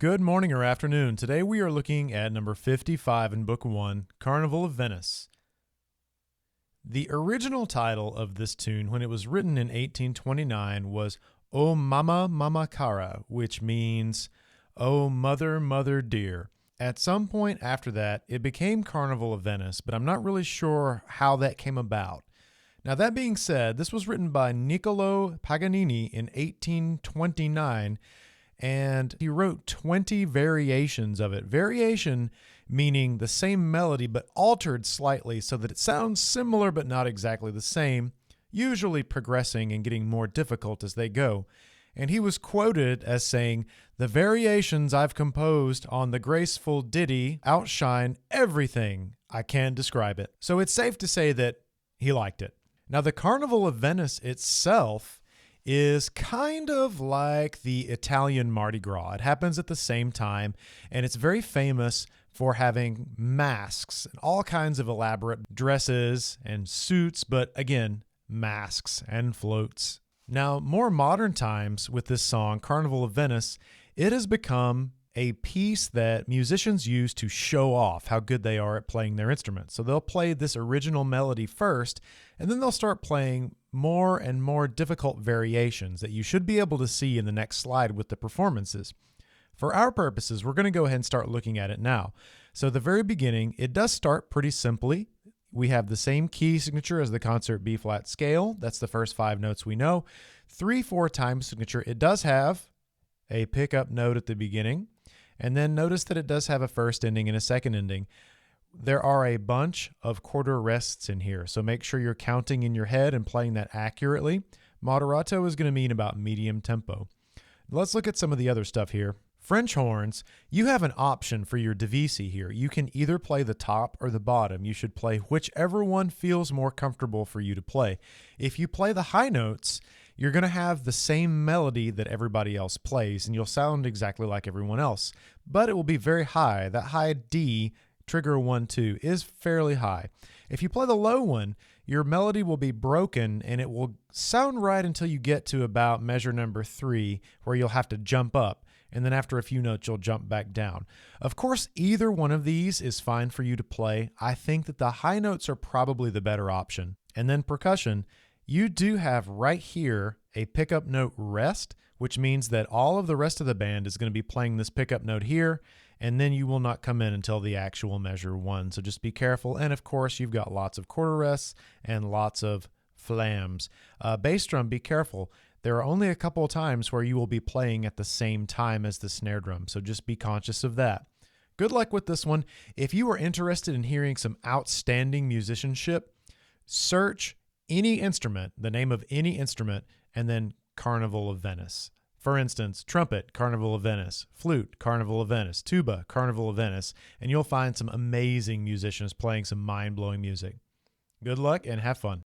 Good morning or afternoon. Today we are looking at number 55 in Book 1, Carnival of Venice. The original title of this tune, when it was written in 1829, was O Mama Mama Cara, which means, Oh Mother, Mother Dear. At some point after that, it became Carnival of Venice, but I'm not really sure how that came about. Now, that being said, this was written by Niccolo Paganini in 1829, and he wrote 20 variations of it. Variation meaning the same melody but altered slightly so that it sounds similar but not exactly the same, usually progressing and getting more difficult as they go. And he was quoted as saying, "The variations I've composed on the graceful ditty outshine everything. I can't describe it." So it's safe to say that he liked it. Now, the Carnival of Venice itself is kind of like the Italian Mardi Gras. It happens at the same time, and it's very famous for having masks and all kinds of elaborate dresses and suits, but again, masks and floats. Now, more modern times with this song, Carnival of Venice, it has become a piece that musicians use to show off how good they are at playing their instruments. So they'll play this original melody first, and then they'll start playing more and more difficult variations that you should be able to see in the next slide with the performances. For our purposes, we're going to go ahead and start looking at it now. So the very beginning, it does start pretty simply. We have the same key signature as the concert B-flat scale. That's the first 5 notes we know. 3/4 time signature. It does have a pickup note at the beginning. And then notice that it does have a first ending and a second ending. There are a bunch of quarter rests in here, so make sure you're counting in your head and playing that accurately. Moderato is going to mean about medium tempo. Let's look at some of the other stuff here. French horns, you have an option for your divisi here. You can either play the top or the bottom. You should play whichever one feels more comfortable for you to play. If you play the high notes, you're going to have the same melody that everybody else plays, and you'll sound exactly like everyone else. But it will be very high. That high D, trigger 1, 2, is fairly high. If you play the low one, your melody will be broken, and it will sound right until you get to about measure number 3, where you'll have to jump up. And then after a few notes, you'll jump back down. Of course, either one of these is fine for you to play. I think that the high notes are probably the better option. And then percussion, you do have right here a pickup note rest, which means that all of the rest of the band is going to be playing this pickup note here, and then you will not come in until the actual measure 1. So just be careful. And of course, you've got lots of quarter rests and lots of flams. Bass drum, be careful. There are only a couple of times where you will be playing at the same time as the snare drum, so just be conscious of that. Good luck with this one. If you are interested in hearing some outstanding musicianship, search any instrument, the name of any instrument, and then Carnival of Venice. For instance, trumpet, Carnival of Venice, flute, Carnival of Venice, tuba, Carnival of Venice, and you'll find some amazing musicians playing some mind-blowing music. Good luck and have fun.